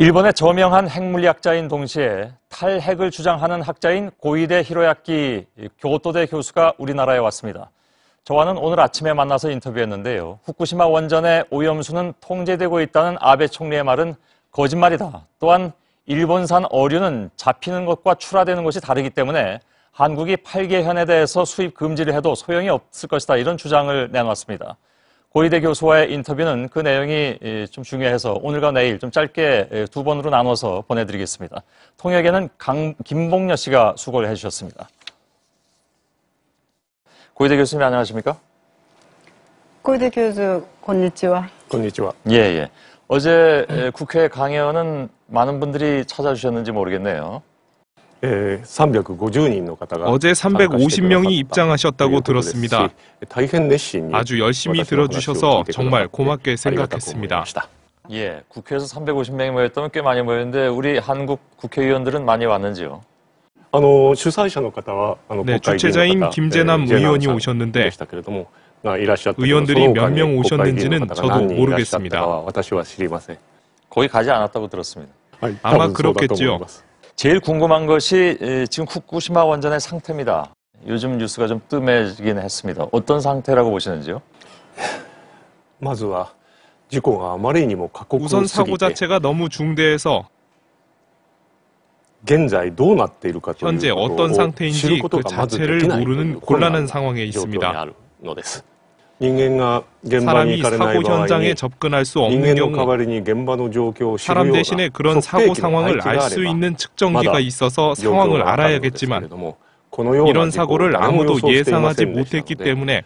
일본의 저명한 핵물리학자인 동시에 탈핵을 주장하는 학자인 고이데 히로야키 교토대 교수가 우리나라에 왔습니다. 저와는 오늘 아침에 만나서 인터뷰했는데요. 후쿠시마 원전의 오염수는 통제되고 있다는 아베 총리의 말은 거짓말이다. 또한 일본산 어류는 잡히는 것과 출하되는 것이 다르기 때문에 한국이 8개현에 대해서 수입 금지를 해도 소용이 없을 것이다. 이런 주장을 내놨습니다. 고이대 교수와의 인터뷰는 그 내용이 좀 중요해서 오늘과 내일 좀 짧게 두 번으로 나눠서 보내드리겠습니다. 통역에는 김봉녀 씨가 수고를 해주셨습니다. 고이대 교수님 안녕하십니까? 고이대 교수, konnichiwa. konnichiwa. 예. 어제 국회 강연은 많은 분들이 찾아주셨는지 모르겠네요. 350人の方が 어제 350명이 입장하셨다고 들었습니다. 아주 열심히 들어주셔서 정말 고맙게 생각했습니다. 예, 국회에서 350명이 모였다면 꽤 많이 모였는데 우리 한국 국회의원들은 많이 왔는지요? 네, 주최자인 김재남 의원이 오셨는데 의원들이 몇 명 오셨는지는 저도 모르겠습니다. 거기 가지 않았다고 들었습니다. 아마 그렇겠지요. 제일 궁금한 것이 지금 후쿠시마 원전의 상태입니다. 요즘 뉴스가 좀 뜸해지긴 했습니다. 어떤 상태라고 보시는지요? 우선 사고 자체가 너무 중대해서 현재 어떤 상태인지 그 자체를 모르는 곤란한 상황에 있습니다. 사람이 사고 현장에 접근할 수 없는 경우 사람 대신에 그런 사고 상황을 알 수 있는 측정기가 있어서 상황을 알아야겠지만 이런 사고를 아무도 예상하지 못했기 때문에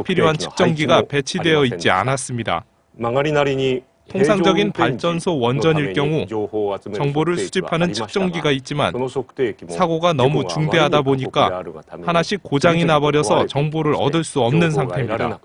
필요한 측정기가 배치되어 있지 않았습니다. 통상적인 발전소 원전일 경우 정보를 수집하는 측정기가 있지만 사고가 너무 중대하다 보니까 하나씩 고장이 나버려서 정보를 얻을 수 없는 상태입니다.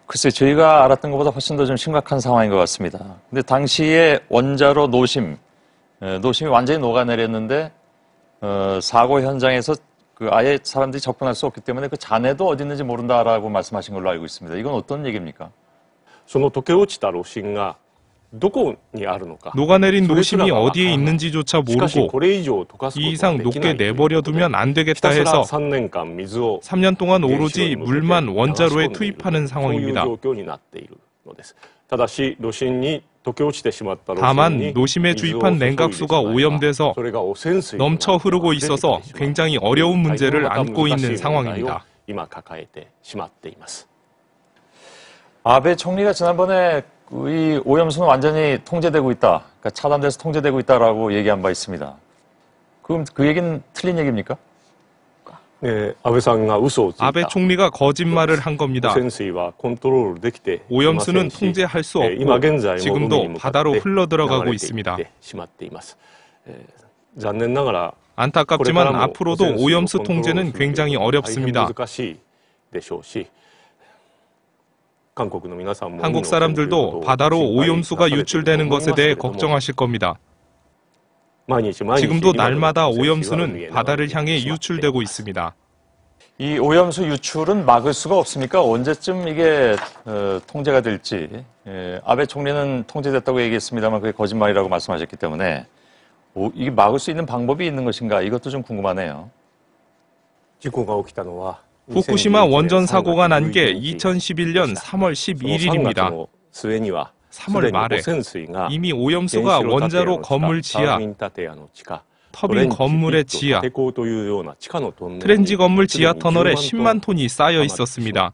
글쎄, 저희가 알았던 것보다 훨씬 더 좀 심각한 상황인 것 같습니다. 근데 당시에 원자로 노심이 완전히 녹아내렸는데 사고 현장에서 아예 사람들이 접근할 수 없기 때문에 그 잔해도 어디 있는지 모른다라고 말씀하신 걸로 알고 있습니다. 이건 어떤 얘기입니까? 녹아내린 노심이 어디에 있는지조차 모르고 이 이상 녹게 내버려두면 안 되겠다 해서 3년 동안 오로지 물만 원자로에 투입하는 상황입니다. 다만 노심에 주입한 냉각수가 오염돼서 넘쳐 흐르고 있어서 굉장히 어려운 문제를 안고 있는 상황입니다. 아베 총리가 지난번에 이 오염수는 완전히 통제되고 있다, 그러니까 차단돼서 통제되고 있다라고 얘기한 바 있습니다. 그럼 그 얘기는 틀린 얘기입니까? 아베 총리가 거짓말을 한 겁니다. 오염수는 통제할 수 없고 지금도 바다로 흘러들어가고 있습니다. 안타깝지만 앞으로도 오염수 통제는 굉장히 어렵습니다. 한국 사람들도 바다로 오염수가 유출되는 것에 대해 걱정하실 겁니다. 지금도 날마다 오염수는 바다를 향해 유출되고 있습니다. 이 오염수 유출은 막을 수가 없습니까? 언제쯤 이게 통제가 될지. 아베 총리는 통제됐다고 얘기했습니다만 그게 거짓말이라고 말씀하셨기 때문에 이게 막을 수 있는 방법이 있는 것인가? 이것도 좀 궁금하네요. 후쿠시마 원전 사고가 난 게 2011년 3월 11일입니다. 3월 말에 이미 오염수가 원자로 건물 지하, 터빈 건물의 지하, 트렌지 건물 지하 터널에 10만 톤이 쌓여 있었습니다.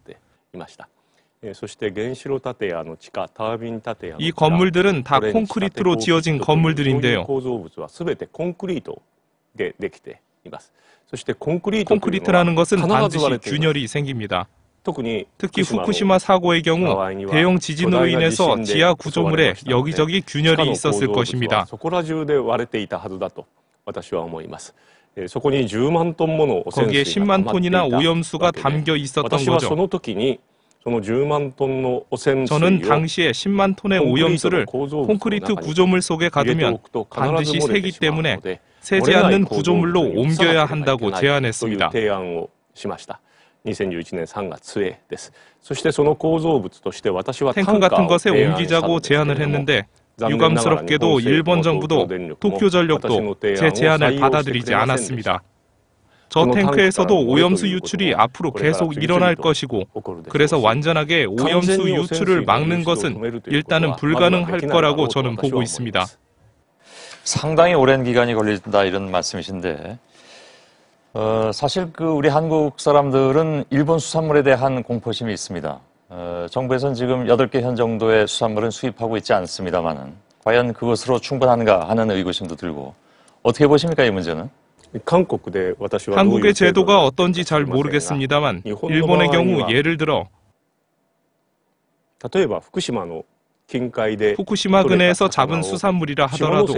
이 건물들은 다 콘크리트로 지어진 건물들인데요. 콘크리트라는 것은 반드시 균열이 생깁니다. 특히 후쿠시마 사고의 경우 대형 지진으로 인해서 지하 구조물에 여기저기 균열이 있었을 것입니다. 거기에 10만 톤이나 오염수가 담겨 있었던 거죠. 저는 당시에 10만 톤의 오염수를 콘크리트 구조물 속에 가두면 반드시 새기 때문에 새지 않는 구조물로 옮겨야 한다고 제안했습니다. 2011年3月末です。そしてその構造物として私は 탱크 같은 것에 옮기자고 제안을 했는데 유감스럽게도 일본 정부도 도쿄전력도 제 제안을 받아들이지 않았습니다. 저 탱크에서도 오염수 유출이 앞으로 계속 일어날 것이고 그래서 완전하게 오염수 유출을 막는 것은 일단은 불가능할 거라고 저는 보고 있습니다. 상당히 오랜 기간이 걸린다 이런 말씀이신데 사실 우리 한국 사람들은 일본 수산물에 대한 공포심이 있습니다. 정부에서는 지금 8개 현 정도의 수산물은 수입하고 있지 않습니다만은 과연 그것으로 충분한가 하는 의구심도 들고 어떻게 보십니까 이 문제는? 한국의 제도가 어떤지 잘 모르겠습니다만 일본의 경우 예를 들어 후쿠시마 근해에서 잡은 수산물이라 하더라도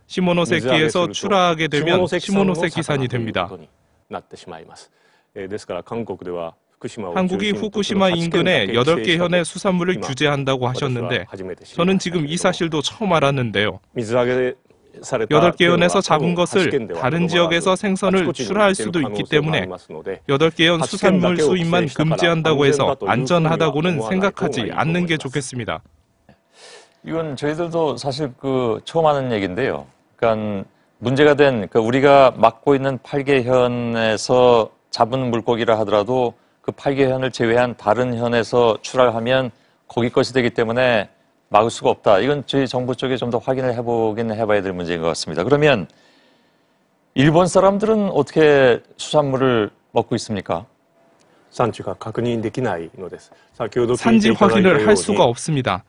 시모노세키에서 출하하게 되면 시모노세키산이 됩니다. 한국이 후쿠시마 인근에 8개 현의 수산물을 규제한다고 하셨는데 저는 지금 이 사실도 처음 알았는데요. 8개 현에서 잡은 것을 다른 지역에서 생선을 출하할 수도 있기 때문에 8개 현 수산물 수입만 금지한다고 해서 안전하다고는 생각하지 않는 게 좋겠습니다. 이건 저희들도 사실 처음 하는 얘기인데요. 그러니까 문제가 된 우리가 맡고 있는 8개 현에서 잡은 물고기라 하더라도 그 8개 현을 제외한 다른 현에서 출하하면 거기 것이 되기 때문에 막을 수가 없다. 이건 저희 정부 쪽에 좀 더 확인을 해봐야 될 문제인 것 같습니다. 그러면 일본 사람들은 어떻게 수산물을 먹고 있습니까? 산지 확인을 할 수가 없습니다.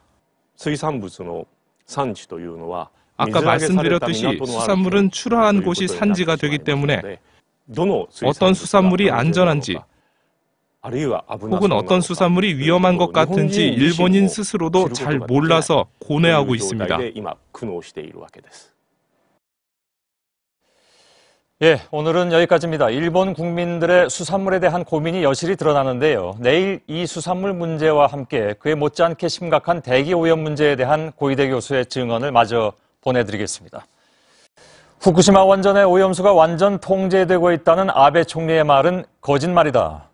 아까 말씀드렸듯이 수산물은 출하한 곳이 산지가 되기 때문에 어떤 수산물이 안전한지 혹은 어떤 수산물이 위험한 것 같은지 일본인 스스로도 잘 몰라서 고뇌하고 있습니다. 예, 오늘은 여기까지입니다. 일본 국민들의 수산물에 대한 고민이 여실히 드러나는데요. 내일 이 수산물 문제와 함께 그에 못지않게 심각한 대기 오염 문제에 대한 고이대 교수의 증언을 마저 보내드리겠습니다. 후쿠시마 원전의 오염수가 완전 통제되고 있다는 아베 총리의 말은 거짓말이다.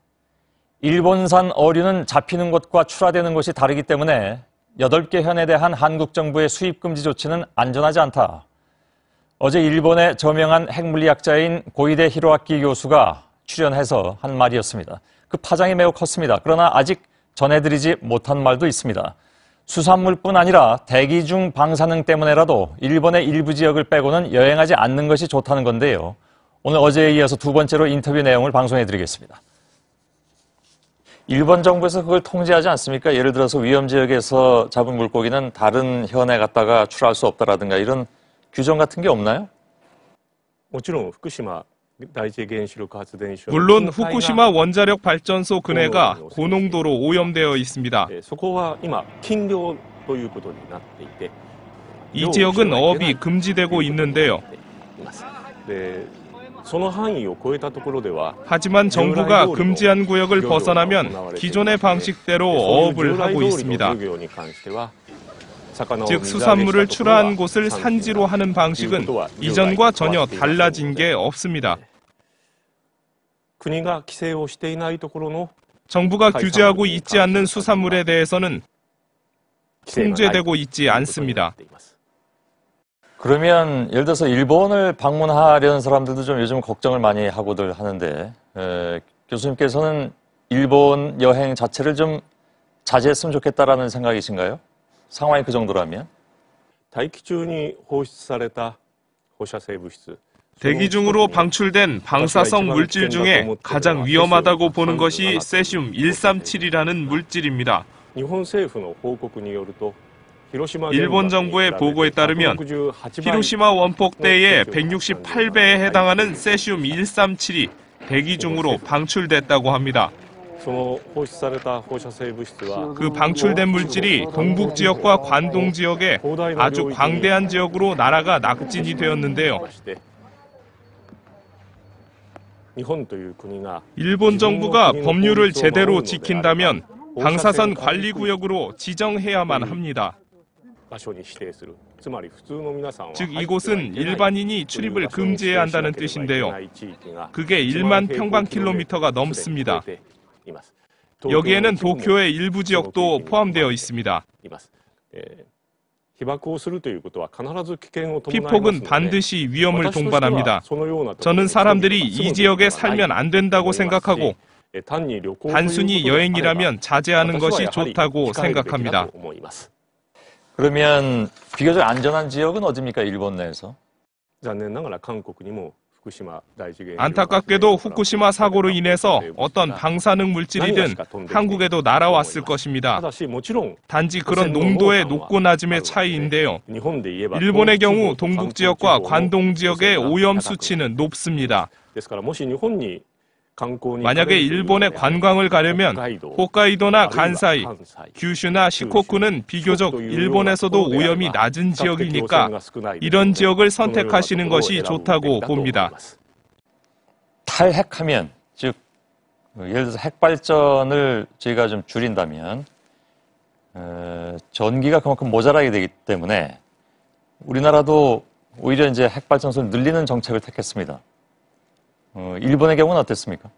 일본산 어류는 잡히는 곳과 출하되는 곳이 다르기 때문에 8개 현에 대한 한국 정부의 수입 금지 조치는 안전하지 않다. 어제 일본의 저명한 핵물리학자인 고이대 히로아키 교수가 출연해서 한 말이었습니다. 그 파장이 매우 컸습니다. 그러나 아직 전해드리지 못한 말도 있습니다. 수산물뿐 아니라 대기 중 방사능 때문에라도 일본의 일부 지역을 빼고는 여행하지 않는 것이 좋다는 건데요. 오늘 어제에 이어서 두 번째로 인터뷰 내용을 방송해드리겠습니다. 일본 정부에서 그걸 통제하지 않습니까? 예를 들어서 위험 지역에서 잡은 물고기는 다른 현에 갔다가 출하할 수 없다라든가 이런 규정 같은 게 없나요? 물론 후쿠시마 원자력 발전소 근해가 고농도로 오염되어 있습니다. 이 지역은 어업이 금지되고 있는데요. 하지만 정부가 금지한 구역을 벗어나면 기존의 방식대로 어업을 하고 있습니다. 즉 수산물을 출하한 곳을 산지로 하는 방식은 이전과 전혀 달라진 게 없습니다. 정부가 규제하고 있지 않는 수산물에 대해서는 통제되고 있지 않습니다. 그러면 예를 들어서 일본을 방문하려는 사람들도 좀 요즘 걱정을 많이 하고들 하는데 교수님께서는 일본 여행 자체를 좀 자제했으면 좋겠다라는 생각이신가요? 상황이 그 정도라면? 대기 중으로 방출된 방사성 물질 중에 가장 위험하다고 보는 것이 세슘 137이라는 물질입니다. 일본 정부의 보고에 따르면 히로시마 원폭대의 168배에 해당하는 세슘 137이 대기 중으로 방출됐다고 합니다. 그 방출된 물질이 동북 지역과 관동 지역에 아주 광대한 지역으로 날아가 낙진이 되었는데요. 일본 정부가 법률을 제대로 지킨다면 방사선 관리구역으로 지정해야만 합니다. 즉 이곳은 일반인이 출입을 금지해야 한다는 뜻인데요. 그게 1만 평방킬로미터가 넘습니다. 여기에는 도쿄의 일부 지역도 포함되어 있습니다. 피폭은 반드시 위험을 동반합니다. 저는 사람들이 이 지역에 살면 안 된다고 생각하고 단순히 여행이라면 자제하는 것이 좋다고 생각합니다. 그러면 비교적 안전한 지역은 어디입니까? 일본 내에서? 안타깝게도 후쿠시마 사고로 인해서 어떤 방사능 물질이든 한국에도 날아왔을 것입니다. 단지 그런 농도의 높고 낮음의 차이인데요. 일본의 경우 동북 지역과 관동 지역의 오염 수치는 높습니다. 만약에 일본에 관광을 가려면 홋카이도나 간사이, 규슈나 시코쿠는 비교적 일본에서도 오염이 낮은 지역이니까 이런 지역을 선택하시는 것이 좋다고 봅니다. 탈핵하면, 즉 예를 들어서 핵발전을 저희가 좀 줄인다면 전기가 그만큼 모자라게 되기 때문에 우리나라도 오히려 이제 핵발전소를 늘리는 정책을 택했습니다. 일본의 경우는 어땠습니까?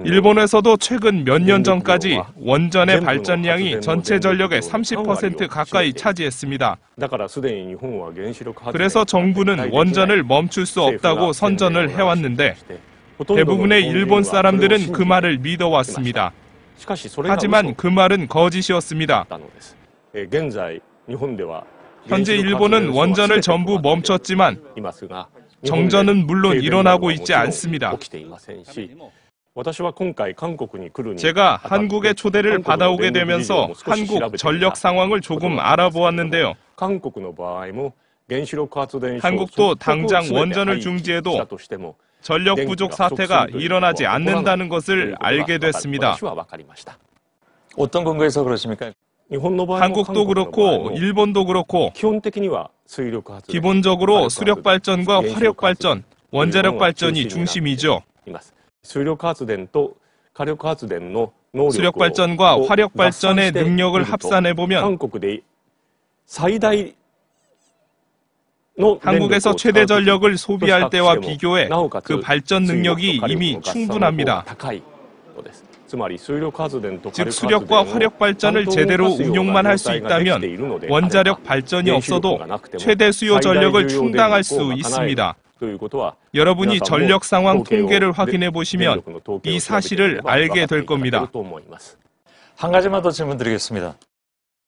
일본에서도 최근 몇 년 전까지 원전의 발전량이 전체 전력의 30% 가까이 차지했습니다. 그래서 정부는 원전을 멈출 수 없다고 선전을 해왔는데 대부분의 일본 사람들은 그 말을 믿어왔습니다. 하지만 그 말은 거짓이었습니다. 현재 일본은 원전을 전부 멈췄지만 정전은 물론 일어나고 있지 않습니다. 제가 한국의 초대를 받아오게 되면서 한국 전력 상황을 조금 알아보았는데요. 한국도 당장 원전을 중지해도 전력 부족 사태가 일어나지 않는다는 것을 알게 됐습니다. 어떤 근거에서 그러십니까? 한국도 그렇고 일본도 그렇고 기본적으로 수력 발전과 화력 발전, 원자력 발전이 중심이죠. 수력 발전과 화력 발전의 능력을 합산해보면 한국에서 최대 전력을 소비할 때와 비교해 그 발전 능력이 이미 충분합니다. 즉 수력과 화력 발전을 제대로 운용만 할 수 있다면 원자력 발전이 없어도 최대 수요 전력을 충당할 수 있습니다. 여러분이 전력 상황 통계를 확인해 보시면 이 사실을 알게 될 겁니다. 한 가지만 더 질문 드리겠습니다.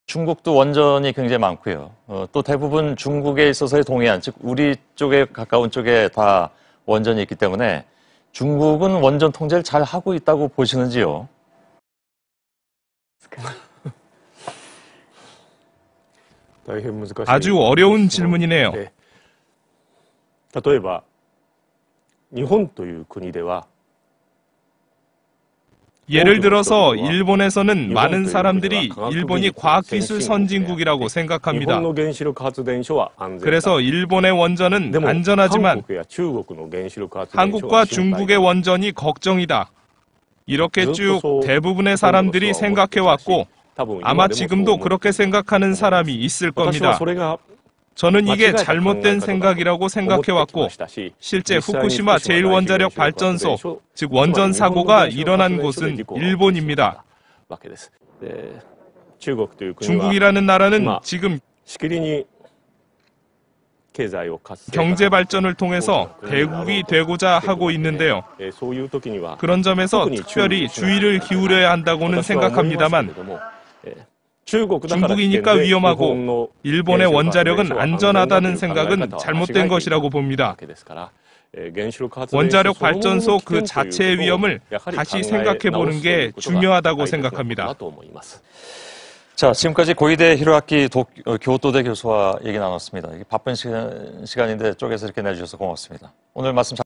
중국도 원전이 굉장히 많고요. 또 대부분 중국에 있어서의 동해안, 즉 우리 쪽에 가까운 쪽에 다 원전이 있기 때문에 중국은 원전 통제를 잘 하고 있다고 보시는지요? 아주 어려운 질문이네요. 예를 들어서 일본에서는 많은 사람들이 일본이 과학기술 선진국이라고 생각합니다. 그래서 일본의 원전은 안전하지만 한국과 중국의 원전이 걱정이다. 이렇게 쭉 대부분의 사람들이 생각해왔고 아마 지금도 그렇게 생각하는 사람이 있을 겁니다. 저는 이게 잘못된 생각이라고 생각해왔고 실제 후쿠시마 제1원자력 발전소, 즉 원전 사고가 일어난 곳은 일본입니다. 중국이라는 나라는 지금 경제 발전을 통해서 대국이 되고자 하고 있는데요. 그런 점에서 특별히 주의를 기울여야 한다고는 생각합니다만 중국이니까 위험하고 일본의 원자력은 안전하다는 생각은 잘못된 것이라고 봅니다. 원자력 발전소 그 자체의 위험을 다시 생각해보는 게 중요하다고 생각합니다. 자, 지금까지 고이대 히로아키 교토대 교수와 얘기 나눴습니다. 바쁜 시간인데 쪼개서 이렇게 내주셔서 고맙습니다. 오늘 말씀 잘